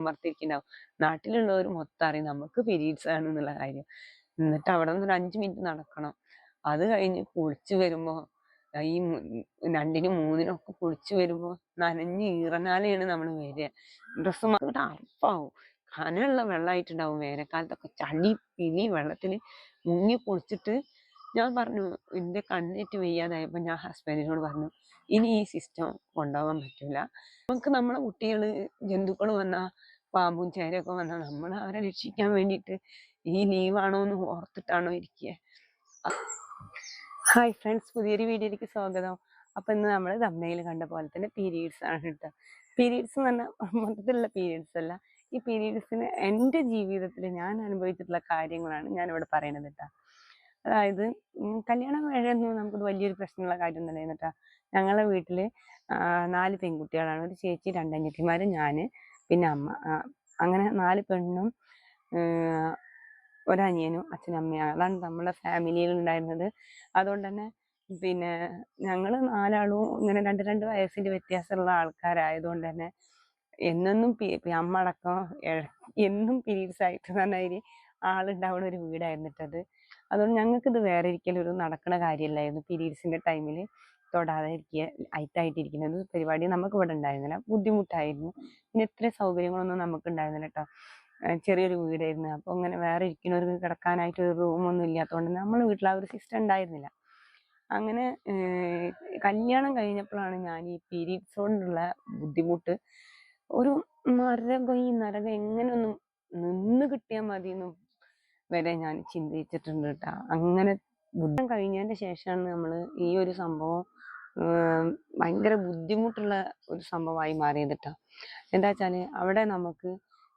അമർത്തിരിക്കുന്നുണ്ടാവും. നാട്ടിലുള്ളവർ മൊത്തം അറിയും നമുക്ക് പീരീഡ്സ് ആണ് എന്നുള്ള കാര്യം. എന്നിട്ട് അവിടെ നിന്ന് ഒരു 5 മിനിറ്റ് നടക്കണം. അത് കഴിഞ്ഞ് കുളിച്ച് വരുമ്പോ ഈ 2നും 3നും ഒക്കെ കുളിച്ച് വരുമ്പോ നനഞ്ഞ് ഈറനാലെയാണ് നമ്മള് വരിക. ഡ്രസ്സ് മാറിയിട്ട് അറപ്പാവും. കനമുള്ള വെള്ളമായിട്ടുണ്ടാവും. വേനൽക്കാലത്തൊക്കെ ചളി പിളി വെള്ളത്തിൽ മുങ്ങി കുളിച്ചിട്ട് ഞാൻ പറഞ്ഞു, എൻ്റെ കണ്ണേറ്റ് വയ്യാതായപ്പോ ഞാൻ ഹസ്ബൻഡിനോട് പറഞ്ഞു, ഇനി ഈ സിസ്റ്റം കൊണ്ടുപോകാൻ പറ്റൂല. നമുക്ക് നമ്മളെ കുട്ടികള് ജന്തുക്കൾ വന്നാ പാമ്പും ചേരയൊക്കെ വന്നാൽ നമ്മൾ അവരെ രക്ഷിക്കാൻ വേണ്ടിയിട്ട് ഈ ലീവാണോ എന്ന് ഓർത്തിട്ടാണോ ഇരിക്കുക. ഹായ് ഫ്രണ്ട്സ്, പുതിയൊരു വീഡിയോയിലേക്ക് സ്വാഗതം. അപ്പൊ ഇന്ന് നമ്മൾ തമ്മിൽ കണ്ട പോലെ തന്നെ പീരീഡ്സ് ആണ് കേട്ടോ. പീരീഡ്സ് എന്ന് പറഞ്ഞാൽ മൊത്തത്തിലുള്ള പീരീഡ്സ് അല്ല. ഈ പീരീഡ്സിന് എൻ്റെ ജീവിതത്തിൽ ഞാൻ അനുഭവിച്ചിട്ടുള്ള കാര്യങ്ങളാണ് ഞാനിവിടെ പറയുന്നത് കേട്ടോ. അതായത് കല്യാണം കഴിയൊന്നും നമുക്ക് വലിയൊരു പ്രശ്നമുള്ള കാര്യം തന്നെ കേട്ടോ. ഞങ്ങളുടെ വീട്ടില് 4 പെൺകുട്ടികളാണ്. ഒരു ചേച്ചി, 2 അനിയത്തിമാര്, ഞാന്, പിന്നെ അമ്മ. അങ്ങനെ 4 പെണ്ണും ഒരനിയനും അച്ഛനും അമ്മയാണ്. അതാണ് നമ്മുടെ ഫാമിലിയിൽ ഉണ്ടായിരുന്നത്. അതുകൊണ്ട് തന്നെ പിന്നെ ഞങ്ങൾ 4 ഇങ്ങനെ 2 വയസ്സിന്റെ വ്യത്യാസമുള്ള ആൾക്കാരായതുകൊണ്ട് തന്നെ എന്നും അമ്മ അടക്കം എന്നും പീരീഡ്സ് ആയിട്ട് പറഞ്ഞാൽ ആളുണ്ടാവുന്ന ഒരു വീടായിരുന്നിട്ടത്. അതുകൊണ്ട് ഞങ്ങൾക്ക് ഇത് വേറെ ഒരിക്കലും ഒരു നടക്കുന്ന കാര്യമല്ലായിരുന്നു. പീരീഡ്സിന്റെ ടൈമിൽ തൊടാതെ ഇരിക്കുക, അയിത്തായിട്ടിരിക്കുന്നത് പരിപാടി നമുക്ക് ഇവിടെ ഉണ്ടായിരുന്നില്ല. ബുദ്ധിമുട്ടായിരുന്നു. പിന്നെ ഇത്ര സൗകര്യങ്ങളൊന്നും നമുക്ക് ഉണ്ടായിരുന്നില്ല കേട്ടോ. ചെറിയൊരു വീടായിരുന്നു. അപ്പോൾ ഇങ്ങനെ വേറെ ഇരിക്കുന്നവർക്ക് കിടക്കാനായിട്ട് ഒരു റൂമൊന്നും ഇല്ലാത്തതുകൊണ്ട് നമ്മളെ വീട്ടിൽ ആ ഒരു സിസ്റ്റം ഉണ്ടായിരുന്നില്ല. അങ്ങനെ കല്യാണം കഴിഞ്ഞപ്പോഴാണ് ഞാൻ ഈ പീരീഡ്സ് കൊണ്ടുള്ള ബുദ്ധിമുട്ട്, ഒരു നരകം എങ്ങനെയൊന്നും നിന്ന് കിട്ടിയാൽ മതി എന്നും വരെ ഞാൻ ചിന്തിച്ചിട്ടുണ്ട് കേട്ടോ. അങ്ങനെ ബുദ്ധം കഴിഞ്ഞതിന്റെ ശേഷമാണ് നമ്മൾ ഈ ഒരു സംഭവം ഭയങ്കര ബുദ്ധിമുട്ടുള്ള ഒരു സംഭവമായി മാറിയത് കേട്ടോ. എന്താ വെച്ചാല് അവിടെ നമുക്ക്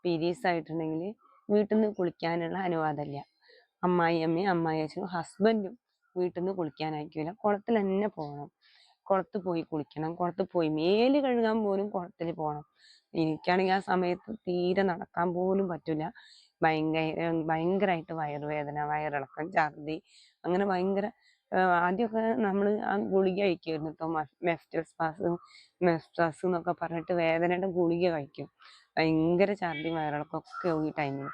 പീരീഡ്സ് ആയിട്ടുണ്ടെങ്കിൽ വീട്ടിൽ നിന്ന് കുളിക്കാനുള്ള അനുവാദമില്ല. അമ്മായിയമ്മയും അച്ഛനും ഹസ്ബൻഡും വീട്ടിൽ നിന്ന് കുളിക്കാനായിരിക്കില്ല. കുളത്തിൽ തന്നെ പോകണം. കുളത്ത് പോയി കുളിക്കണം. കുളത്ത് പോയി മേല് കഴുകാൻ പോലും കുളത്തിൽ പോകണം. എനിക്കാണെങ്കിൽ ആ സമയത്ത് തീരെ നടക്കാൻ പോലും പറ്റില്ല. ഭയങ്കരമായിട്ട് വയറുവേദന, വയറിളക്കം, ഛർദി, അങ്ങനെ ഭയങ്കര. ആദ്യമൊക്കെ നമ്മൾ ആ ഗുളിക കഴിക്കുമായിരുന്നു കേട്ടോ. മെസ്റ്റൽസ് എന്നൊക്കെ പറഞ്ഞിട്ട് വേദനയുടെ ഗുളിക കഴിക്കും. ഭയങ്കര ഛർദി, വയറിളക്കം ഒക്കെ ഈ ടൈമിൽ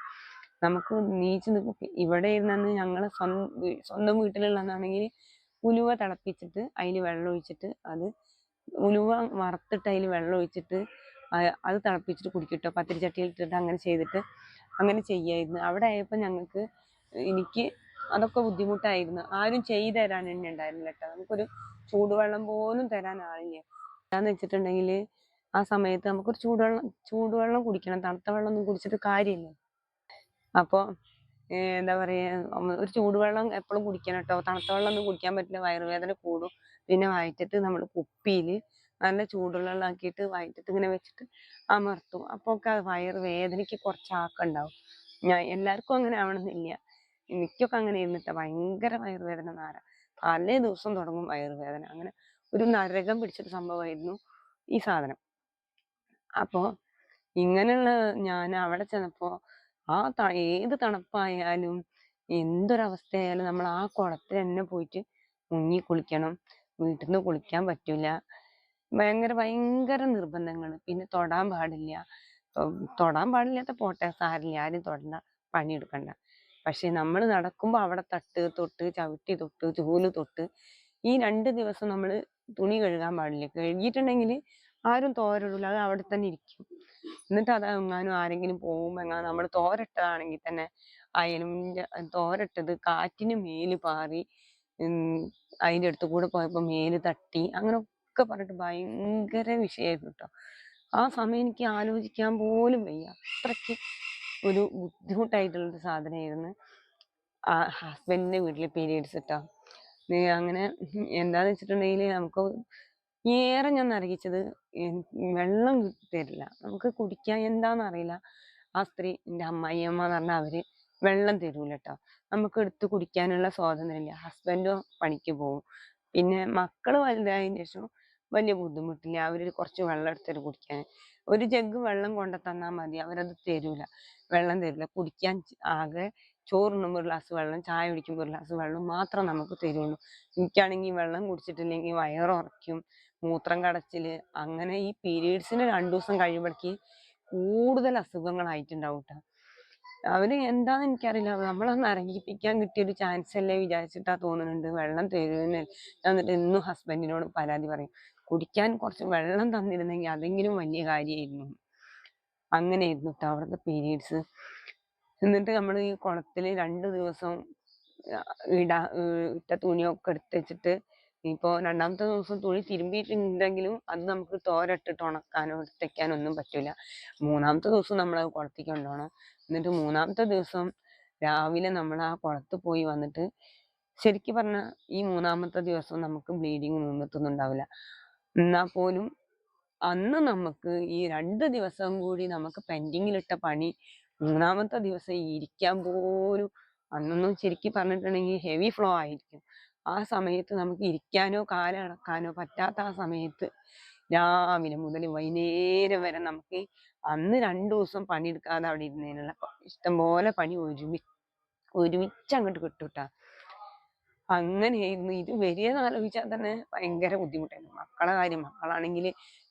നമുക്ക് നീച്ച് നിൽക്കും. ഇവിടെ ഇരുന്ന് ഞങ്ങൾ സ്വന്തം വീട്ടിലുള്ളതാണെങ്കിൽ ഉലുവ തിളപ്പിച്ചിട്ട് അതിൽ വെള്ളം ഒഴിച്ചിട്ട്, അത് ഉലുവ വറുത്തിട്ട് അതിൽ വെള്ളം ഒഴിച്ചിട്ട് അത് തിളപ്പിച്ചിട്ട് കുടിക്കട്ടോ. പത്തിരി ചട്ടിയിൽ ഇട്ടിട്ട് അങ്ങനെ ചെയ്തിട്ട് അങ്ങനെ ചെയ്യായിരുന്നു. അവിടെ ആയപ്പോൾ എനിക്ക് അതൊക്കെ ബുദ്ധിമുട്ടായിരുന്നു. ആരും ചെയ്തു തരാൻ തന്നെ ഉണ്ടായിരുന്നില്ല കേട്ടോ. നമുക്കൊരു ചൂടുവെള്ളം പോലും തരാൻ ആളില്ല. എന്താന്ന് വെച്ചിട്ടുണ്ടെങ്കിൽ ആ സമയത്ത് നമുക്കൊരു ചൂടുവെള്ളം കുടിക്കണം. തണുത്ത വെള്ളം ഒന്നും കുടിച്ചിട്ട് കാര്യമില്ല. അപ്പോൾ എന്താ പറയുക, ഒരു ചൂടുവെള്ളം എപ്പോഴും കുടിക്കണം കേട്ടോ. തണുത്ത വെള്ളം ഒന്നും കുടിക്കാൻ പറ്റില്ല, വയറുവേദന കൂടും. പിന്നെ വയറ്റത്ത് നമ്മൾ കുപ്പിയിൽ നല്ല ചൂടുള്ള വെള്ളം ആക്കിയിട്ട് വയറ്റത്ത് ഇങ്ങനെ വെച്ചിട്ട് അമർത്തും. അപ്പോൾ ഒക്കെ വയറുവേദനയ്ക്ക് കുറച്ച് ആക്കുണ്ടാവും. എല്ലാവർക്കും അങ്ങനെ ആവണമെന്നില്ല. എനിക്കൊക്കെ അങ്ങനെ ഇരുന്നിട്ട് ഭയങ്കര വയറുവേദന, തലേ ദിവസം തുടങ്ങും വയറുവേദന. അങ്ങനെ ഒരു നരകം പിടിച്ചൊരു സംഭവമായിരുന്നു ഈ സാധനം. അപ്പോൾ ഇങ്ങനെയുള്ള ഞാൻ അവിടെ ചെന്നപ്പോൾ ഏത് തണുപ്പായാലും എന്തൊരവസ്ഥയായാലും നമ്മൾ ആ കുളത്തിൽ തന്നെ പോയിട്ട് മുങ്ങി കുളിക്കണം. വീട്ടിൽ നിന്ന് കുളിക്കാൻ പറ്റൂല. ഭയങ്കര നിർബന്ധങ്ങൾ. പിന്നെ തൊടാൻ പാടില്ലാത്ത പോട്ടെ, സാരില്ല, ആരും തൊടണ്ട, പണിയെടുക്കണ്ട. പക്ഷെ നമ്മൾ നടക്കുമ്പോൾ അവിടെ തട്ട് തൊട്ട്, ചവിട്ടി തൊട്ട്, ചൂല് തൊട്ട്. ഈ 2 ദിവസം നമ്മൾ തുണി കഴുകാൻ പാടില്ല. കഴുകിയിട്ടുണ്ടെങ്കിൽ ആരും തോരടില്ല, അത് അവിടെ തന്നെ ഇരിക്കും. എന്നിട്ട് അത് എങ്ങാനും ആരെങ്കിലും പോകുമ്പോ നമ്മൾ തോരട്ടതാണെങ്കിൽ തന്നെ തോരട്ടത് കാറ്റിന് മേല് പാറി അതിൻ്റെ അടുത്ത് കൂടെ പോയപ്പോ മേല് തട്ടി, അങ്ങനൊക്കെ പറഞ്ഞിട്ട് ഭയങ്കര വിഷയമായിരുന്നു കേട്ടോ. ആ സമയം എനിക്ക് ആലോചിക്കാൻ പോലും വയ്യ. അത്രയ്ക്ക് ഒരു ബുദ്ധിമുട്ടായിട്ടുള്ളൊരു സാധനമായിരുന്നു ആ ഹസ്ബൻഡിന്റെ വീട്ടില് പീരീഡ്സ് കേട്ടോ. അങ്ങനെ എന്താന്ന് വെച്ചിട്ടുണ്ടെങ്കിൽ നമുക്ക് ഏറെ ഞാൻ നരകിച്ചത്, വെള്ളം തരില്ല നമുക്ക് കുടിക്കാൻ. എന്താണെന്നറിയില്ല, ആ സ്ത്രീ, എൻ്റെ അമ്മായിയമ്മ എന്ന് പറഞ്ഞാൽ അവര് വെള്ളം തരൂല കേട്ടോ. നമുക്ക് എടുത്ത് കുടിക്കാനുള്ള സ്വാതന്ത്ര്യമില്ല. ഹസ്ബൻഡും പണിക്ക് പോകും. പിന്നെ മക്കള് വലുതായതിനു ശേഷം വലിയ ബുദ്ധിമുട്ടില്ല. അവര് കുറച്ച് വെള്ളം എടുത്തിട്ട് കുടിക്കാൻ, ഒരു ജഗ് വെള്ളം കൊണ്ടു തന്നാൽ മതി, അവരത് തരൂല. വെള്ളം തരില്ല. കുടിക്കാൻ ആകെ ചോറുണ്ണുമ്പോൾ 1 ഗ്ലാസ് വെള്ളം, ചായ കുടിക്കുമ്പോൾ 1 ഗ്ലാസ് വെള്ളം മാത്രം നമുക്ക് തരുള്ളൂ. എനിക്കാണെങ്കിൽ വെള്ളം കുടിച്ചിട്ടില്ലെങ്കിൽ വയറുറയ്ക്കും, മൂത്രം കടച്ചില്. അങ്ങനെ ഈ പീരീഡ്സിന് 2 ദിവസം കഴിയുമ്പോഴേക്ക് കൂടുതൽ അസുഖങ്ങളായിട്ടുണ്ടാവും ട്ടോ. അവര് എന്താന്ന് എനിക്കറിയില്ല. നമ്മളൊന്ന് ഇറങ്ങിപ്പിക്കാൻ കിട്ടിയൊരു ചാൻസ് അല്ലേ വിചാരിച്ചിട്ടാ തോന്നുന്നുണ്ട്. വെള്ളം തരുമെന്ന് ഞാൻ എന്നിട്ട് എന്നും ഹസ്ബൻഡിനോട് പരാതി പറയും. കുടിക്കാൻ കുറച്ച് വെള്ളം തന്നിരുന്നെങ്കിൽ അതെങ്കിലും വലിയ കാര്യമായിരുന്നു. അങ്ങനെയായിരുന്നു ട്ടോ അവിടുത്തെ പീരീഡ്സ്. എന്നിട്ട് നമ്മൾ ഈ കുളത്തില് 2 ദിവസം ഇട്ട തുണിയൊക്കെ എടുത്ത് വെച്ചിട്ട് ഇപ്പൊ രണ്ടാമത്തെ ദിവസം തുണി തിരുമ്പിയിട്ടുണ്ടെങ്കിലും അത് നമുക്ക് തോരട്ടിട്ട് ഉണക്കാനോ എടുത്തേക്കാനോ ഒന്നും പറ്റൂല. മൂന്നാമത്തെ ദിവസം നമ്മളത് കുളത്തിലേക്ക് കൊണ്ടുപോകണം. എന്നിട്ട് മൂന്നാമത്തെ ദിവസം രാവിലെ നമ്മൾ ആ കുളത്ത് പോയി വന്നിട്ട് ശരിക്കും പറഞ്ഞാൽ ഈ മൂന്നാമത്തെ ദിവസം നമുക്ക് ബ്ലീഡിങ് നിന്നിട്ടൊന്നുണ്ടാവില്ല. എന്നാൽ പോലും അന്ന് നമുക്ക് ഈ 2 ദിവസം കൂടി നമുക്ക് പെൻഡിങ്ങിലിട്ട പണി മൂന്നാമത്തെ ദിവസം ഇരിക്കാൻ പോലും അന്നൊന്നും ശരിക്കും പറഞ്ഞിട്ടുണ്ടെങ്കിൽ ഹെവി ഫ്ലോ ആയിരിക്കും. ആ സമയത്ത് നമുക്ക് ഇരിക്കാനോ കാലടക്കാനോ പറ്റാത്ത ആ സമയത്ത് രാവിലെ മുതൽ വൈകുന്നേരം വരെ നമുക്ക് അന്ന് 2 ദിവസം പണിയെടുക്കാതെ അവിടെ ഇരുന്നതിനുള്ള ഇഷ്ടംപോലെ പണി ഒരുമിച്ച് അങ്ങോട്ട് കിട്ടൂട്ടാ. അങ്ങനെയായിരുന്നു. ഇത് വരികയെന്ന് ആലോചിച്ചാൽ തന്നെ ഭയങ്കര ബുദ്ധിമുട്ടായിരുന്നു. മക്കളെ കാര്യം, മക്കളാണെങ്കിൽ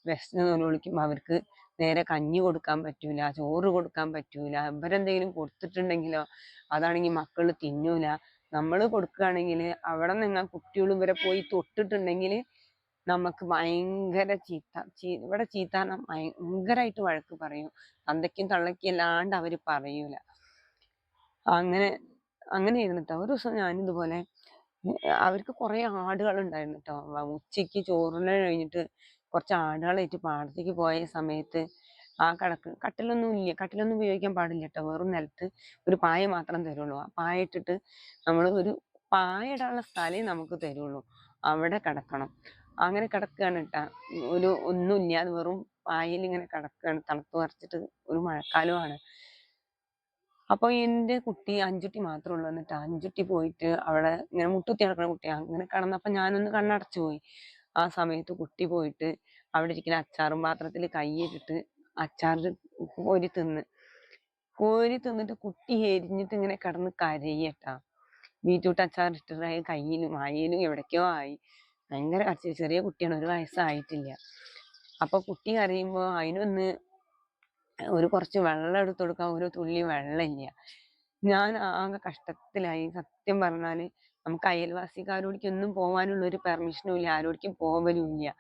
വിശന്ന് നിലവിളിക്കുമ്പോൾ അവർക്ക് നേരെ കഞ്ഞി കൊടുക്കാൻ പറ്റൂല, ചോറ് കൊടുക്കാൻ പറ്റൂല. ഇവരെന്തെങ്കിലും കൊടുത്തിട്ടുണ്ടെങ്കിലോ അതാണെങ്കിൽ മക്കൾ തിന്നൂല. നമ്മൾ കൊടുക്കുകയാണെങ്കിൽ അവിടെ നിങ്ങൾ കുട്ടികൾ ഇവരെ പോയി തൊട്ടിട്ടുണ്ടെങ്കിൽ നമുക്ക് ഭയങ്കര ഇവിടെ ചീത്ത പറഞ്ഞാൽ ഭയങ്കരമായിട്ട് വഴക്ക് പറയും. തന്തയ്ക്കും തള്ളയ്ക്കും അല്ലാണ്ട് അവര് പറയൂല. അങ്ങനെ ഇരുന്നിട്ടോ ഒരു ദിവസം ഞാനിതുപോലെ അവർക്ക് കുറെ ആടുകൾ ഉണ്ടായിരുന്നു കേട്ടോ. ഉച്ചയ്ക്ക് ചോറിന് കഴിഞ്ഞിട്ട് കുറച്ച് ആടുകളായിട്ട് പാടത്തേക്ക് പോയ സമയത്ത് ആ കട്ടിലൊന്നും ഉപയോഗിക്കാൻ പാടില്ല കേട്ടോ. വെറും നിലത്ത് ഒരു പായ മാത്രം തരുള്ളൂ. ആ പായ ഇട്ടിട്ട് നമ്മൾ ഒരു പായ ഇടാനുള്ള സ്ഥലമേ നമുക്ക് തരുള്ളൂ. അവിടെ കിടക്കണം. അങ്ങനെ കിടക്കുകയാണ് കേട്ടാ. ഒന്നുമില്ല, വെറും പായയിൽ ഇങ്ങനെ കിടക്കുകയാണ്. തണുത്ത് വരച്ചിട്ട് ഒരു മഴക്കാലമാണ്. അപ്പൊ എന്റെ കുട്ടി അഞ്ചുട്ടി മാത്രമേ ഉള്ളൂ. എന്നിട്ട് അഞ്ചുട്ടി പോയിട്ട് അവിടെ ഇങ്ങനെ മുട്ടുത്തി നടക്കുന്ന കുട്ടി അങ്ങനെ കിടന്നപ്പോ ഞാനൊന്ന് കണ്ണടച്ചു പോയി. ആ സമയത്ത് കുട്ടി പോയിട്ട് അവിടെ ഇരിക്കുന്ന അച്ചാറും പാത്രത്തിൽ കൈയിട്ടിട്ട് അച്ചാർ കോരി തിന്നിട്ട് കുട്ടി എരിഞ്ഞിട്ട് ഇങ്ങനെ കിടന്ന് കരയട്ടാ. ബീറ്റ്റൂട്ട് അച്ചാർ ഇട്ടിട്ട് കയ്യിലും വായിലും എവിടേക്കോ ആയി. ഭയങ്കര കരച്ചിൽ. ചെറിയ കുട്ടിയാണ്, 1 വയസ്സായിട്ടില്ല. അപ്പൊ കുട്ടി കരയുമ്പോ അതിനൊന്ന് കുറച്ച് വെള്ളം എടുത്തു കൊടുക്കാൻ ഒരു തുള്ളി വെള്ളമില്ല. ഞാൻ ആകെ കഷ്ടത്തിലായി. സത്യം പറഞ്ഞാല് നമുക്ക് അയൽവാസിക്കാരോടേക്കൊന്നും പോവാനുള്ള ഒരു പെർമിഷനും ഇല്ല, ആരോടേക്കും പോവലും ഇല്ല.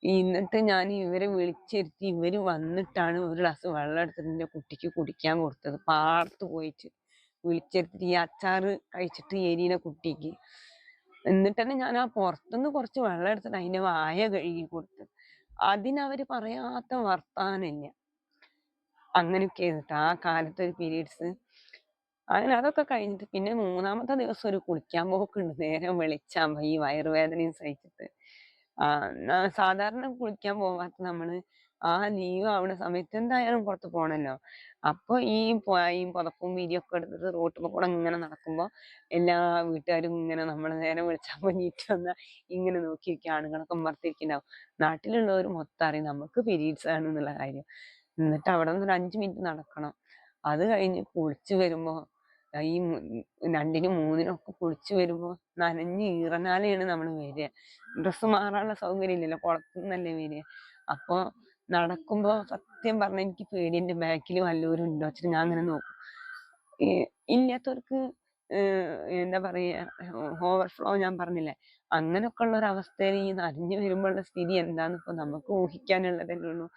എന്നിട്ട് ഞാൻ ഇവരെ വിളിച്ചിരുത്തി ഇവര് വന്നിട്ടാണ് ഒരു ഗ്ലാസ് വെള്ളം എടുത്തിട്ട് എൻ്റെ കുട്ടിക്ക് കുടിക്കാൻ കൊടുത്തത്. പാടത്ത് പോയിട്ട് വിളിച്ചിരുത്തിട്ട് ഈ അച്ചാറ് കഴിച്ചിട്ട് എരിയുന്ന കുട്ടിക്ക്. എന്നിട്ട് തന്നെ ഞാൻ ആ പുറത്തുനിന്ന് കുറച്ച് വെള്ളം എടുത്തിട്ട് അതിന്റെ വായ കഴുകി കൊടുത്ത്. അതിനവര് പറയാത്ത വർത്താനില്ല. അങ്ങനെയൊക്കെ ആയിരുന്നു ആ കാലത്ത് ഒരു പീരീഡ്സ്. അങ്ങനെ അതൊക്കെ കഴിഞ്ഞിട്ട് പിന്നെ മൂന്നാമത്തെ ദിവസം ഒരു കുളിക്കാൻ പോക്കുണ്ട്. നേരം വെളിച്ചാകുമ്പോ ഈ വയറുവേദനയും സഹിച്ചിട്ട്. സാധാരണ കുളിക്കാൻ പോവാത്ത നമ്മള് ആ ലീവ് ആവുന്ന സമയത്ത് എന്തായാലും പുറത്ത് പോണല്ലോ. അപ്പൊ ഈ പായും പുതപ്പും വിരിയൊക്കെ എടുത്തിട്ട് റോട്ടുമ്മ കൂടെ ഇങ്ങനെ നടക്കുമ്പോ എല്ലാ വീട്ടുകാരും ഇങ്ങനെ നമ്മള് നേരം വെളിച്ചാകുമ്പോ നീറ്റ് വന്നാ ഇങ്ങനെ നോക്കിയിരിക്കും. ആണുങ്ങളൊക്കെ മറത്തിരിക്കുന്നുണ്ടാവും. നാട്ടിലുള്ളവർ മൊത്തം അറിയും നമുക്ക് പീരീഡ്സ് ആണ് എന്നുള്ള കാര്യം. എന്നിട്ട് അവിടെ നിന്ന് ഒരു 5 മിനിറ്റ് നടക്കണം. അത് കഴിഞ്ഞ് കുളിച്ചു വരുമ്പോ ഈ 2നും 3നും ഒക്കെ കുളിച്ചു വരുമ്പോ നനഞ്ഞ് ഈറനാലെയാണ് നമ്മൾ വരിക. ഡ്രസ്സ് മാറാനുള്ള സൗകര്യം ഇല്ലല്ലോ, കുളത്തുനിന്നല്ലേ വരിക. അപ്പൊ നടക്കുമ്പോ സത്യം പറഞ്ഞ എനിക്ക് പേടി, എന്റെ ബാക്കിൽ വല്ലവരും ഉണ്ടോ വെച്ചിട്ട് ഞാൻ അങ്ങനെ നോക്കും. ഇല്ലാത്തവർക്ക് എന്താ പറയാ ഓവർഫ്ലോ ഞാൻ പറഞ്ഞില്ലേ, അങ്ങനെയൊക്കെ ഉള്ള ഒരു അവസ്ഥയിൽ ഈ നനഞ്ഞു വരുമ്പോഴുള്ള സ്ഥിതി എന്താന്ന് ഇപ്പൊ നമുക്ക് ഊഹിക്കാനുള്ളതല്ലേ ഉള്ളൂ.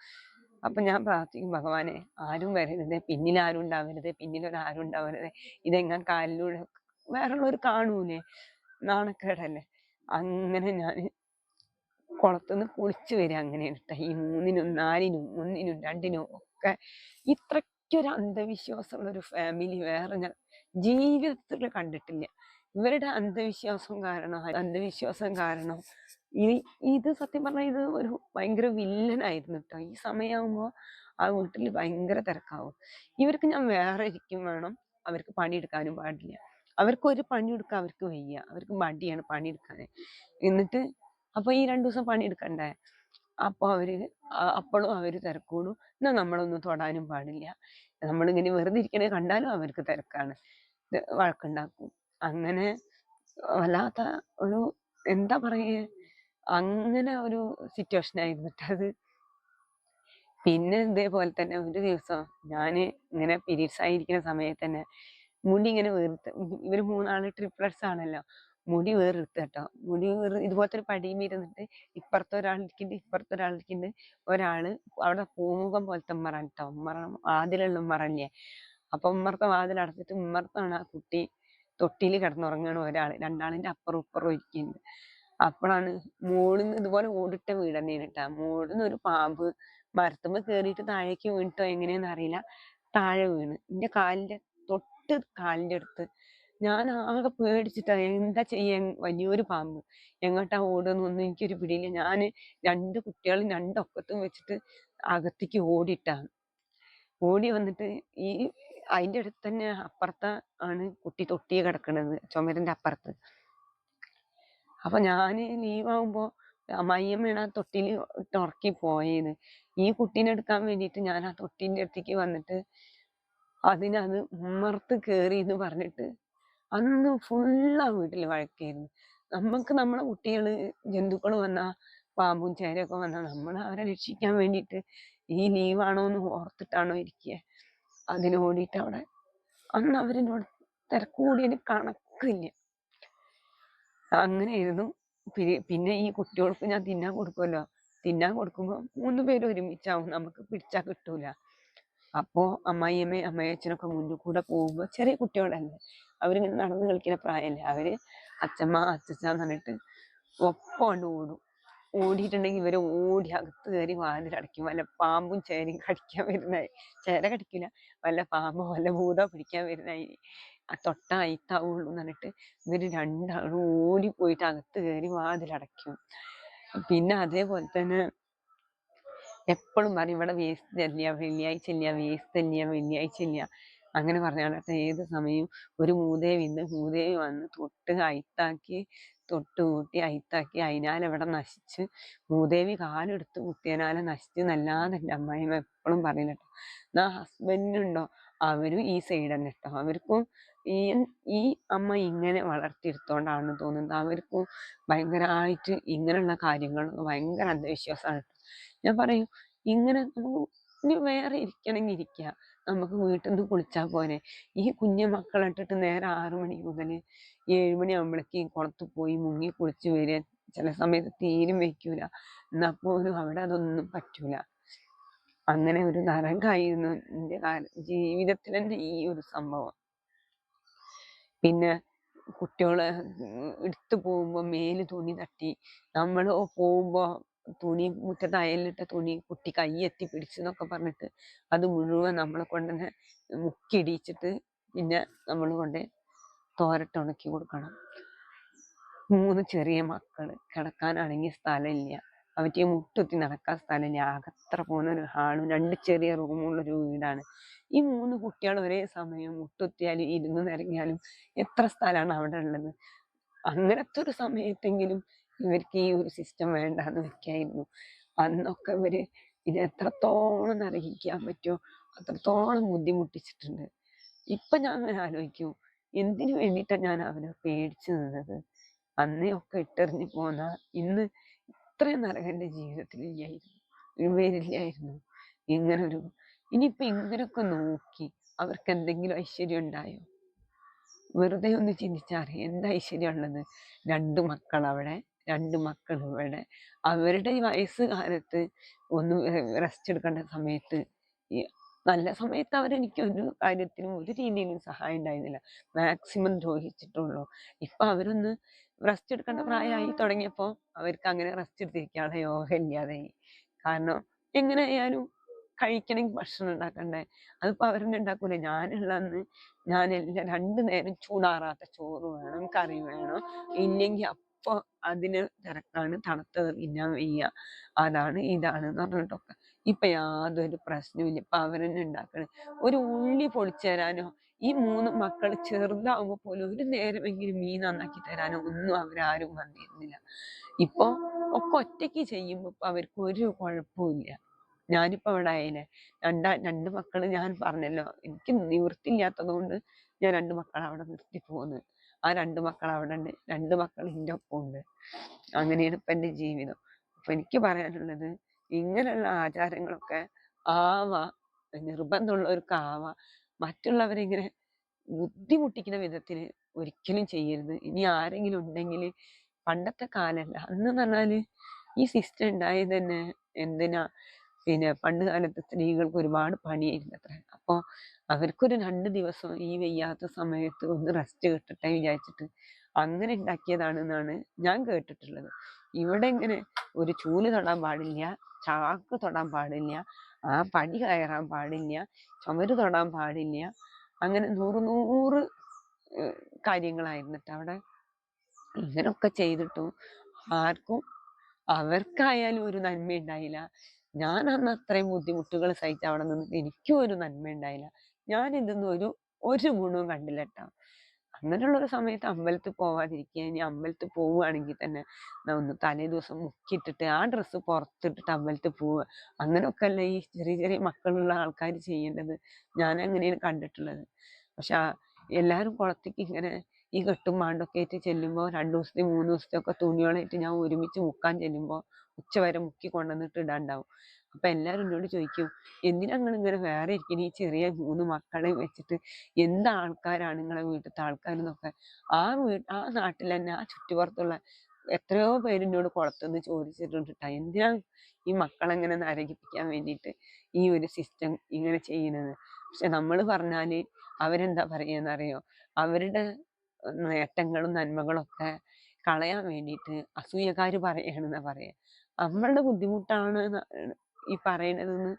അപ്പൊ ഞാൻ പ്രാർത്ഥിക്കും, ഭഗവാനെ ആരും വരരുത്, പിന്നിൽ ആരും ഉണ്ടാവരുത്, പിന്നിലൊരാരും ഉണ്ടാവരുത്. ഇതെങ്ങനെ കാലിലൂടെ വേറുള്ളവർ കാണൂലേ, നാണക്കേടല്ലേ. അങ്ങനെ ഞാൻ കുളത്തുനിന്ന് കുളിച്ചു വരിക അങ്ങനെയാണ് ട്ടോ. ഈ 3നും 4നും 1നും 2നും ഒക്കെ ഇത്രയ്ക്കൊരു അന്ധവിശ്വാസമുള്ള ഒരു ഫാമിലി വേറെ ഞാൻ ജീവിതത്തിൽ കണ്ടിട്ടില്ല. ഇവരുടെ അന്ധവിശ്വാസം കാരണം ഇത് സത്യം പറഞ്ഞാൽ ഇത് ഒരു ഭയങ്കര വില്ലനായിരുന്നു ട്ടോ. ഈ സമയമാകുമ്പോ ആ വീട്ടിൽ ഭയങ്കര തിരക്കാവും. ഇവർക്ക് ഞാൻ വേറെ ഇരിക്കും വേണം, അവർക്ക് പണിയെടുക്കാനും പാടില്ല. അവർക്ക് ഒരു പണിയെടുക്കാൻ അവർക്ക് വയ്യ, അവർക്ക് മടിയാണ് പണിയെടുക്കാൻ. എന്നിട്ട് അപ്പൊ ഈ 2 ദിവസം പണിയെടുക്കണ്ടേ, അപ്പൊ അപ്പോഴും അവര് തിരക്കൂടും. എന്നാ നമ്മളൊന്നും തൊടാനും പാടില്ല. നമ്മളിങ്ങനെ വെറുതെ ഇരിക്കണേ കണ്ടാലും അവർക്ക് തിരക്കാണ്, വഴക്കുണ്ടാക്കും. അങ്ങനെ വല്ലാത്ത ഒരു എന്താ പറയേ, അങ്ങനെ ഒരു സിറ്റുവേഷൻ ആയിരുന്നു അത്. പിന്നെ ഇതേപോലെ തന്നെ ഒരു ദിവസം ഞാന് ഇങ്ങനെ പീരീഡ്സ് ആയിരിക്കുന്ന സമയത്ത് തന്നെ മുടി ഇങ്ങനെ വീർത്ത് ഇവര് മൂന്നാള് ട്രിപ്ലറ്റ്സ് ആണല്ലോ. മുടി വേർത്ത് കേട്ടോ. മുടി ഇതുപോലത്തെ ഒരു പടിയിൽ ഇരുന്നിട്ട് ഇപ്പുറത്തെ ഒരാളിരിക്കുന്നുണ്ട്, ഇപ്പുറത്തെ ഒരാളിരിക്കുന്നുണ്ട്. ഒരാള് അവിടെ പൂമുഖം പോലത്തെ ഉമ്മറാണ് കേട്ടോ. വാതിലുള്ള ഉമ്മറല്ലേ. അപ്പൊ ഉമ്മറത്തെ വാതിൽ അടച്ചിട്ട് ഉമ്മറത്താണ് ആ കുട്ടി തൊട്ടിയിൽ കിടന്നുറങ്ങാണ് ഒരാള്. രണ്ടാളിന്റെ അപ്പുറം ഇപ്പുറം ഇരിക്കുന്നുണ്ട്. അപ്പോഴാണ് മോളിന്ന് ഇതുപോലെ ഓടിട്ട വീട് തന്നെയാണ് കേട്ടാ. മോളിന്ന് ഒരു പാമ്പ് മരത്തുമ്മ കേറിയിട്ട് താഴേക്ക് വീണിട്ടോ എങ്ങനെയാന്ന് അറിയില്ല. താഴെ വീണ് എന്റെ കാലിന്റെ തൊട്ട് കാലിന്റെ അടുത്ത്. ഞാൻ ആകെ പേടിച്ചിട്ടാ എന്താ ചെയ്യാൻ. വലിയൊരു പാമ്പ് എങ്ങോട്ടാ ഓടുന്നൊന്നും എനിക്കൊരു പിടിയില്ല. ഞാന് രണ്ട് കുട്ടികളും രണ്ടൊക്കത്തും വെച്ചിട്ട് അകത്തേക്ക് ഓടിയിട്ടാണ്. ഓടി വന്നിട്ട് ഈ അതിന്റെ അടുത്ത് തന്നെ അപ്പുറത്ത് ആണ് കുട്ടി തൊട്ടിയെ കിടക്കണത്, ചുമരിന്റെ അപ്പുറത്ത്. അപ്പൊ ഞാന് ലീവാകുമ്പോ അമ്മായിയമ്മയാണ് ആ തൊട്ടില് ഇട്ട് ഉറക്കി പോയത്. ഈ കുട്ടീനെ എടുക്കാൻ വേണ്ടിയിട്ട് ഞാൻ ആ തൊട്ടിന്റെ അടുത്തേക്ക് വന്നിട്ട് അതിനത് ഉമ്മർത്ത് കേറി എന്ന് പറഞ്ഞിട്ട് അന്ന് ഫുള്ള് ആ വീട്ടില് വഴക്കായിരുന്നു. നമ്മക്ക് നമ്മളെ കുട്ടികള് ജന്തുക്കൾ വന്നാ പാമ്പും ചേരയൊക്കെ വന്നാ നമ്മൾ അവരെ രക്ഷിക്കാൻ വേണ്ടിയിട്ട് ഈ ലീവാണോ എന്ന് ഓർത്തിട്ടാണോ ഇരിക്കുക. അതിന് ഓടിയിട്ട് അവിടെ അന്ന് അവരെന്നോട് തിരക്കൂടിയതിന് കണക്കില്ല. അങ്ങനെയായിരുന്നു. പിന്നെ ഈ കുട്ടികൾക്ക് ഞാൻ തിന്നാൻ കൊടുക്കുമല്ലോ. തിന്നാൻ കൊടുക്കുമ്പോ 3 പേരും ഒരുമിച്ചാവും, നമുക്ക് പിടിച്ചാ കിട്ടൂല. അപ്പോ അമ്മായിയമ്മയും അമ്മായിയച്ഛനൊക്കെ മുന്നിൽ കൂടെ പോകുമ്പോ ചെറിയ കുട്ടികളല്ലേ, അവരിങ്ങനെ നടന്ന് കളിക്കുന്ന പ്രായമല്ലേ, അവര് അച്ഛമ്മ അച്ഛച്ചാന്ന് പറഞ്ഞിട്ട് ഒപ്പം കൊണ്ട് ഓടും. ഓടിയിട്ടുണ്ടെങ്കിൽ ഇവര് ഓടി അകത്ത് കയറി വാതിലടയ്ക്കും. വല്ല പാമ്പും ചേരയും കടിക്കാൻ വരുന്നായി. ചേര കടിക്കില്ല, വല്ല പാമ്പോ വല്ല ഭൂതോ പിടിക്കാൻ വരുന്നായി ആ തൊട്ട അയിത്താവുള്ളൂ എന്ന് പറഞ്ഞിട്ട് ഇവര് രണ്ടാളും ഓടിപ്പോയിട്ട് അകത്ത് കയറി വാതിലടയ്ക്കും. പിന്നെ അതേപോലെ തന്നെ എപ്പോഴും പറയും ഇവിടെ വേസ്റ്റ് ഇല്ല, വെള്ളിയാഴ്ച ഇല്ല, വേസ്റ്റ് ഇല്ല, വെള്ളിയാഴ്ച ഇല്ല. അങ്ങനെ പറഞ്ഞാലത്തെ ഏത് സമയവും ഒരു മൂദേവി വന്ന് തൊട്ട് അയിത്താക്കി, തൊട്ട് കൂട്ടി അയിത്താക്കി അതിനാലെവിടെ നശിച്ച്, മൂദേവി കാലെടുത്ത് കുത്തിയനാലെ നശിച്ച് എന്നല്ലാതെ എൻ്റെ അമ്മായിമ്മ എപ്പോഴും പറയില്ല കേട്ടോ. എന്നാ ഹസ്ബൻഡിനുണ്ടോ അവരും ഈ സൈഡ് തന്നെ കേട്ടോ. അവർക്കും ഈ ഈ അമ്മ ഇങ്ങനെ വളർത്തിയെടുത്തോണ്ടാണെന്ന് തോന്നുന്നത്. അവർക്കും ഭയങ്കരമായിട്ട് ഇങ്ങനെയുള്ള കാര്യങ്ങൾ ഭയങ്കര അന്ധവിശ്വാസമാണ്. ഞാൻ പറയും ഇങ്ങനെ ഇനി വേറെ ഇരിക്കണമെങ്കിൽ ഇരിക്കുക, നമുക്ക് വീട്ടിൽ നിന്ന് കുളിച്ചാൽ പോരെ. ഈ കുഞ്ഞു മക്കളെ ഇട്ടിട്ട് നേരെ 6 മണി മുതൽ 7 മണി ആകുമ്പോഴേക്ക് കുളത്ത് പോയി മുങ്ങി കുളിച്ച് വരിക. ചില സമയത്ത് തീരും വെക്കൂല. എന്നാ പോലും അവിടെ അതൊന്നും പറ്റൂല. അങ്ങനെ ഒരു നരകായിരുന്നു എൻ്റെ ജീവിതത്തിൽ തന്നെ ഈ ഒരു സംഭവം. പിന്നെ കുട്ടികളെ എടുത്തു പോകുമ്പോ മേല് തുണി തട്ടി, നമ്മൾ പോകുമ്പോ തുണി മുറ്റത്ത് അയലിട്ട തുണി കുട്ടി കൈയെത്തി പിടിച്ചെന്നൊക്കെ പറഞ്ഞിട്ട് അത് മുഴുവൻ നമ്മളെ കൊണ്ട് തന്നെ മുക്കിയിടിച്ചിട്ട് പിന്നെ നമ്മൾ കൊണ്ട് തോരട്ട് ഉണക്കി കൊടുക്കണം. 3 ചെറിയ മക്കള്, കിടക്കാനാണെങ്കിൽ സ്ഥലമില്ല, അവർക്ക് മുട്ടുത്തി നടക്കാൻ സ്ഥലമില്ല. അകത്ര പോകുന്ന ഒരു ഹാളും 2 ചെറിയ റൂമുള്ളൊരു വീടാണ്. ഈ 3 കുട്ടികൾ ഒരേ സമയം മുട്ടുത്തിയാലും ഇരുന്ന് നിരങ്ങിയാലും എത്ര സ്ഥലമാണ് അവിടെ ഉള്ളത്. അങ്ങനത്തെ ഒരു സമയത്തെങ്കിലും ഇവർക്ക് ഈ ഒരു സിസ്റ്റം വേണ്ടാന്ന് വെക്കായിരുന്നു. അന്നൊക്കെ ഇവര് ഇത് എത്രത്തോളം നരകിക്കാൻ പറ്റുമോ അത്രത്തോളം ബുദ്ധിമുട്ടിച്ചിട്ടുണ്ട്. ഇപ്പൊ ഞാൻ അങ്ങനെ ആലോചിക്കും, എന്തിനു വേണ്ടിയിട്ടാണ് ഞാൻ അവരെ പേടിച്ചു നിന്നത്. അന്നേ ഒക്കെ ഇട്ടെറിഞ്ഞു പോന്ന ഇന്ന് ഇത്രയും നരകം എൻ്റെ ജീവിതത്തിൽ ഇല്ലായിരുന്നു, വരില്ലായിരുന്നു. ഇങ്ങനൊരു ഇനിയിപ്പൊ ഇങ്ങനൊക്കെ നോക്കി അവർക്ക് എന്തെങ്കിലും ഐശ്വര്യം ഉണ്ടായോ? വെറുതെ ഒന്ന് ചിന്തിച്ചാറിയാം എന്താ ഐശ്വര്യം ഉള്ളത്. 2 മക്കൾ അവിടെ, 2 മക്കൾ ഇവിടെ. അവരുടെ ഈ വയസ്സ് കാലത്ത് ഒന്ന് റെസ്റ്റ് എടുക്കേണ്ട സമയത്ത് നല്ല സമയത്ത് അവരെനിക്ക് ഒരു കാര്യത്തിനും ഒരു രീതിയിലും സഹായം ഉണ്ടായിരുന്നില്ല. മാക്സിമം ദ്രോഹിച്ചിട്ടുള്ളൂ. ഇപ്പൊ അവരൊന്ന് റെസ്റ്റ് എടുക്കേണ്ട പ്രായമായി തുടങ്ങിയപ്പോ അവർക്ക് അങ്ങനെ റെസ്റ്റ് എടുത്തിരിക്കാനുള്ള യോഗ ഇല്ലാതായി. കാരണം എങ്ങനെ ആയാലും കഴിക്കണമെങ്കിൽ ഭക്ഷണം ഉണ്ടാക്കണ്ടേ. അതിപ്പോ അവരെന്നെ ഉണ്ടാക്കൂല. ഞാനുള്ള അന്ന് ഞാൻ എല്ലാം 2 നേരം ചൂടാറാത്ത ചോറ് വേണം, കറി വേണം. ഇല്ലെങ്കിൽ അപ്പൊ അതിന് തിരക്കാണ്, തണുത്തത് തിന്നാൻ വയ്യ, അതാണ് ഇതാണ് എന്ന് പറഞ്ഞിട്ടൊക്കെ. ഇപ്പൊ യാതൊരു പ്രശ്നവും ഇപ്പൊ അവരെന്നെ ഉണ്ടാക്കണേ. ഒരു ഉള്ളി പൊളിച്ചു തരാനോ, ഈ 3 മക്കൾ ചെറുതാവുമ്പോ പോലും ഒരു നേരമെങ്കിലും മീൻ നന്നാക്കി തരാനോ ഒന്നും അവരാരും വന്നിരുന്നില്ല. ഇപ്പൊ ഒക്കെ ഒറ്റയ്ക്ക് ചെയ്യുമ്പോ അവർക്ക് ഒരു കുഴപ്പമില്ല. ഞാനിപ്പോ അവിടെ ആയില്ലേ, 2 മക്കള് ഞാൻ പറഞ്ഞല്ലോ, എനിക്ക് നിവൃത്തിയില്ലാത്തത് കൊണ്ട് ഞാൻ 2 മക്കളെ അവിടെ നിർത്തി പോന്ന്. ആ 2 മക്കൾ അവിടെ ഉണ്ട്, 2 മക്കൾ എൻ്റെ ഒപ്പം ഉണ്ട്. അങ്ങനെയാണ് ഇപ്പൊ എൻ്റെ ജീവിതം. അപ്പൊ എനിക്ക് പറയാനുള്ളത് ഇങ്ങനെയുള്ള ആചാരങ്ങളൊക്കെ ആവാ, നിർബന്ധമുള്ളവർക്ക് ആവാ. മറ്റുള്ളവരെ ഇങ്ങനെ ബുദ്ധിമുട്ടിക്കുന്ന വിധത്തിൽ ഒരിക്കലും ചെയ്യരുത്. ഇനി ആരെങ്കിലും ഉണ്ടെങ്കിൽ പണ്ടത്തെ കാലല്ല. അന്ന് പറഞ്ഞാല് ഈ സിസ്റ്റം ഉണ്ടായത് തന്നെ എന്തിനാ, പിന്നെ പണ്ട് കാലത്ത് സ്ത്രീകൾക്ക് ഒരുപാട് പണിയായിരുന്നത്രേ. അപ്പൊ അവർക്കൊരു 2 ദിവസം ഈ വയ്യാത്ത സമയത്ത് ഒന്ന് റെസ്റ്റ് കിട്ടട്ടെ വിചാരിച്ചിട്ട് അങ്ങനെ ഉണ്ടാക്കിയതാണെന്നാണ് ഞാൻ കേട്ടിട്ടുള്ളത്. ഇവിടെ ഇങ്ങനെ ഒരു ചൂല് തൊടാൻ പാടില്ല, ചാക്ക് തൊടാൻ പാടില്ല, ആ പടി കയറാൻ പാടില്ല, ചുമര് തൊടാൻ പാടില്ല, അങ്ങനെ 100 കാര്യങ്ങളായിരുന്നിട്ട് അവിടെ. ഇങ്ങനൊക്കെ ചെയ്തിട്ടും ആർക്കും അവർക്കായാലും ഒരു നന്മ ഉണ്ടായില്ല. ഞാൻ അന്ന് അത്രയും ബുദ്ധിമുട്ടുകൾ സഹിച്ച് അവിടെ നിന്നിട്ട് എനിക്കും ഒരു നന്മ ഉണ്ടായില്ല. ഞാൻ ഇതൊന്നും ഒരു ഗുണവും കണ്ടില്ല കേട്ടോ. അങ്ങനെയുള്ള ഒരു സമയത്ത് അമ്പലത്തിൽ പോവാതിരിക്കുക. ഇനി അമ്പലത്തിൽ പോവുകയാണെങ്കിൽ തന്നെ ഒന്ന് തലേ ദിവസം മുക്കിയിട്ടിട്ട് ആ ഡ്രസ്സ് പുറത്തിട്ടിട്ട് അമ്പലത്തിൽ പോവുക. അങ്ങനെയൊക്കെ അല്ല ഈ ചെറിയ ചെറിയ മക്കളുള്ള ആൾക്കാർ ചെയ്യേണ്ടത്. ഞാൻ അങ്ങനെയാണ് കണ്ടിട്ടുള്ളത്. പക്ഷെ എല്ലാവരും കുളത്തേക്ക് ഇങ്ങനെ ഈ കെട്ടും മാണ്ടൊക്കെ ആയിട്ട് ചെല്ലുമ്പോൾ 2 ദിവസത്തെ 3 ദിവസത്തെ ഒക്കെ തുണികളായിട്ട് ഞാൻ ഒരുമിച്ച് മുക്കാൻ ചെല്ലുമ്പോൾ ഉച്ചവരെ മുക്കി കൊണ്ടുവന്നിട്ട് ഇടാണ്ടാവും. അപ്പൊ എല്ലാവരും എന്നോട് ചോദിക്കും, എന്തിനാ നിങ്ങൾ ഇങ്ങനെ വേറെ ഇരിക്കുന്ന ഈ ചെറിയ 3 മക്കളെ വെച്ചിട്ട്? എന്ത് ആൾക്കാരാണ് നിങ്ങളെ വീട്ടിലത്തെ ആൾക്കാരെന്നൊക്കെ. ആ നാട്ടിൽ തന്നെ ആ ചുറ്റുപുറത്തുള്ള എത്രയോ പേര് എന്നോട് കുളത്തുനിന്ന് ചോദിച്ചിട്ടുണ്ട് ട്ടാ, എന്തിനാ ഈ മക്കളെങ്ങനെ നരകിപ്പിക്കാൻ വേണ്ടിയിട്ട് ഈ ഒരു സിസ്റ്റം ഇങ്ങനെ ചെയ്യുന്നത്. പക്ഷെ നമ്മൾ പറഞ്ഞാല് അവരെന്താ പറയാന്നറിയോ, അവരുടെ നേട്ടങ്ങളും നന്മകളും ഒക്കെ കളയാൻ വേണ്ടിയിട്ട് അസൂയക്കാര് പറയണെന്നാ പറയാ. നമ്മളുടെ ബുദ്ധിമുട്ടാണ് ഈ പറയണതെന്ന്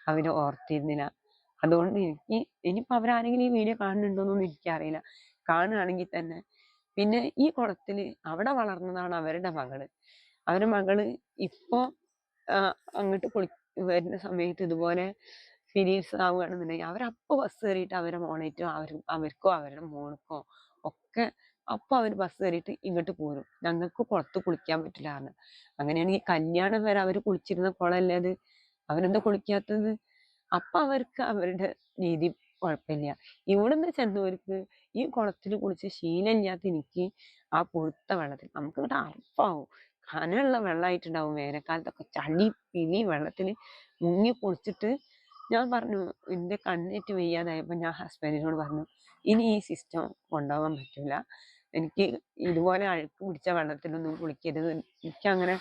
അവര് ഓർത്തിരുന്നില്ല. അതുകൊണ്ട് ഇനിയിപ്പോ അവരാരെങ്കിലും ഈ വീഡിയോ കാണുന്നുണ്ടോന്നൊന്നും എനിക്കറിയില്ല. കാണുകയാണെങ്കിൽ തന്നെ പിന്നെ ഈ കുളത്തില് അവിടെ വളർന്നതാണ് അവരുടെ മകള്. അവരുടെ മകള് ഇപ്പൊ അങ്ങോട്ട് വരുന്ന സമയത്ത് ഇതുപോലെ പീരീഡ്സ് ആവുകയാണെന്നുണ്ടെങ്കിൽ അവരപ്പൊ ബസ് കയറിയിട്ട് അവരെ മോളേറ്റോ അവർക്കോ അവരുടെ മോൾക്കോ ഒക്കെ അപ്പൊ അവർ ബസ് കയറിയിട്ട് ഇങ്ങോട്ട് പോരും. ഞങ്ങൾക്ക് കുളത്ത് കുളിക്കാൻ പറ്റില്ല എന്ന്. അങ്ങനെയാണെങ്കിൽ കല്യാണം വരെ അവര് കുളിച്ചിരുന്ന കുളമല്ലേ അത്. അവരെന്താ കുളിക്കാത്തത്? അപ്പൊ അവർക്ക് അവരുടെ രീതി കുഴപ്പമില്ല. ഇവിടുന്ന് ചെന്നവർക്ക് ഈ കുളത്തിൽ കുളിച്ച് ശീലമില്ലാത്ത എനിക്ക് ആ കൊഴുത്ത വെള്ളത്തിൽ നമുക്ക് ഇവിടെ അറപ്പാവും. കനമുള്ള വെള്ളമായിട്ടുണ്ടാവും. വേനൽക്കാലത്തൊക്കെ ചളി പിളി വെള്ളത്തിൽ മുങ്ങി കുളിച്ചിട്ട് ഞാൻ പറഞ്ഞു, എൻ്റെ കണ്ണേറ്റ് വയ്യാതായപ്പോൾ ഞാൻ ഹസ്ബൻഡിനോട് പറഞ്ഞു, ഇനി ഈ സിസ്റ്റം കൊണ്ടുപോകാൻ പറ്റില്ല. എനിക്ക് ഇതുപോലെ അഴുക്ക് പിടിച്ച വെള്ളത്തിലൊന്നും കുളിക്കരുത്. എനിക്കങ്ങനെ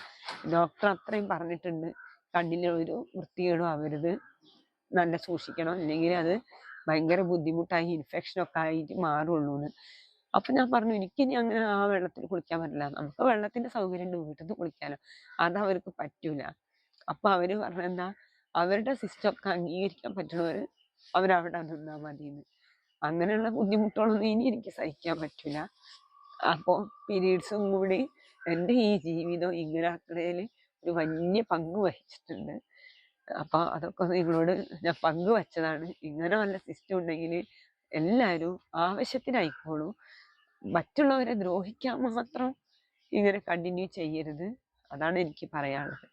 ഡോക്ടർ അത്രയും പറഞ്ഞിട്ടുണ്ട്. കണ്ണിന് ഒരു വൃത്തികേടും ആവരുത്, നല്ല സൂക്ഷിക്കണം, അല്ലെങ്കിൽ അത് ഭയങ്കര ബുദ്ധിമുട്ടായി ഇൻഫെക്ഷനൊക്കെ ആയിട്ട് മാറുള്ളൂ എന്ന്. അപ്പൊ ഞാൻ പറഞ്ഞു, എനിക്കിനി അങ്ങനെ ആ വെള്ളത്തിൽ കുളിക്കാൻ പറ്റില്ല. നമുക്ക് വെള്ളത്തിന്റെ സൗകര്യം ഉണ്ട്, വീട്ടിൽ നിന്ന് കുളിക്കാനോ. അത് അവർക്ക് പറ്റൂല. അപ്പൊ അവര് പറഞ്ഞെന്താ, അവരുടെ സിസ്റ്റം ഒക്കെ അംഗീകരിക്കാൻ പറ്റുന്നവര് അവരവിടെ നിന്നാ മതിയെന്ന്. അങ്ങനെയുള്ള ബുദ്ധിമുട്ടുകളൊന്നും ഇനി എനിക്ക് സഹിക്കാൻ പറ്റൂല. അപ്പൊ പീരീഡ്സും കൂടി എൻ്റെ ഈ ജീവിതം ഇങ്ങനെ ആക്കുന്നതിൽ ഒരു വലിയ പങ്ക് വഹിച്ചിട്ടുണ്ട്. അപ്പൊ അതൊക്കെ നിങ്ങളോട് ഞാൻ പങ്കുവച്ചതാണ്. ഇങ്ങനെ വല്ല സിസ്റ്റം ഉണ്ടെങ്കിൽ എല്ലാവരും ആവശ്യത്തിനായിക്കോളൂ. മറ്റുള്ളവരെ ദ്രോഹിക്കാൻ മാത്രം ഇങ്ങനെ കണ്ടിന്യൂ ചെയ്യരുത്. അതാണ് എനിക്ക് പറയാനുള്ളത്.